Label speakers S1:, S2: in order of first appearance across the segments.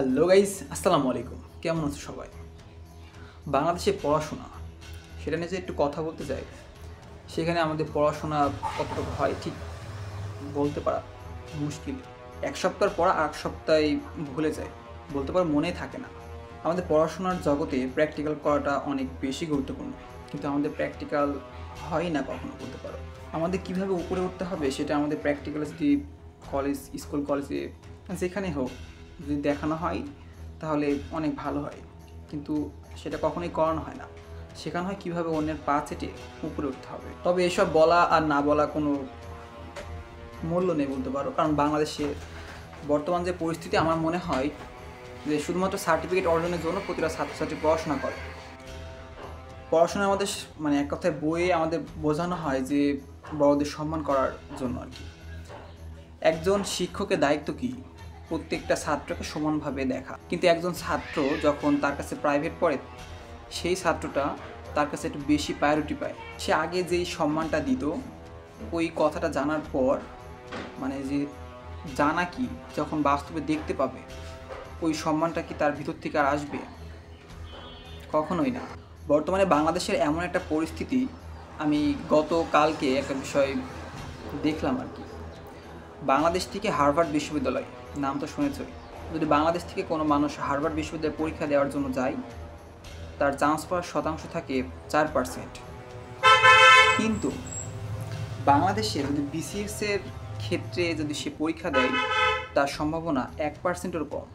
S1: Hello guys, আসসালামু আলাইকুম। কেমন আছো সবাই? বাংলাদেশে পড়াশোনা সেটা নিয়ে যে একটু কথা বলতে চাই। সেখানে আমাদের পড়াশোনা কতটুকু হয় ঠিক বলতে পারা মুশকিল। এক সপ্তাহ পড়া আর এক সপ্তাহে ভুলে যায়, বলতে পারো মনেই থাকে না। আমাদের পড়াশোনার জগতে প্র্যাকটিক্যাল করাটা অনেক বেশি গুরুত্বপূর্ণ, কিন্তু আমাদের প্র্যাকটিক্যাল হয় না কখনো, বলতে পারো। আমাদের কিভাবে উপরে উঠতে হবে সেটা আমাদের প্র্যাকটিক্যাল যদি স্কুল কলেজে যেখানে হোক যদি দেখানো হয় তাহলে অনেক ভালো হয়, কিন্তু সেটা কখনোই করানো হয় না। শেখানো হয় কীভাবে অন্যের পা চেটে উপরে উঠতে হবে। তবে এসব বলা আর না বলা কোনো মূল্য নেই, বলতে পারো। কারণ বাংলাদেশের বর্তমান যে পরিস্থিতি, আমার মনে হয় যে শুধুমাত্র সার্টিফিকেট অর্জনের জন্য প্রতিটা ছাত্রছাত্রী পড়াশোনা করে। পড়াশোনা আমাদের মানে এক কথায় বইয়ে আমাদের বোঝানো হয় যে বড়দের সম্মান করার জন্য আর কি। একজন শিক্ষকের দায়িত্ব কি? প্রত্যেকটা ছাত্রকে সমানভাবে দেখা। কিন্তু একজন ছাত্র যখন তার কাছে প্রাইভেট পড়ে, সেই ছাত্রটা তার কাছে একটু বেশি প্রায়োরিটি পায়। সে আগে যেই সম্মানটা দিত, ওই কথাটা জানার পর মানে যে জানা কি, যখন বাস্তবে দেখতে পাবে, ওই সম্মানটা কি তার ভিতর থেকে আর আসবে? কখনোই না। বর্তমানে বাংলাদেশের এমন একটা পরিস্থিতি, আমি গতকালকে একটা বিষয় দেখলাম আর কি। বাংলাদেশ থেকে হার্ভার্ড বিশ্ববিদ্যালয়, নাম তো শুনেছই। যদি বাংলাদেশ থেকে কোনো মানুষ হার্ভার্ড বিশ্ববিদ্যালয়ে পরীক্ষা দেওয়ার জন্য যায়, তার চান্স পাওয়ার শতাংশ থাকে 4%। কিন্তু বাংলাদেশে যদি বিসিএসের ক্ষেত্রে যদি সে পরীক্ষা দেয়, তার সম্ভাবনা 1%-এরও কম।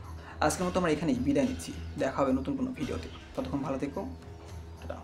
S1: আজকের মতো আমরা এখানেই বিদায় নিচ্ছি। দেখা হবে নতুন কোনো ভিডিওতে। ততক্ষণ ভালো থেকো। টাটা।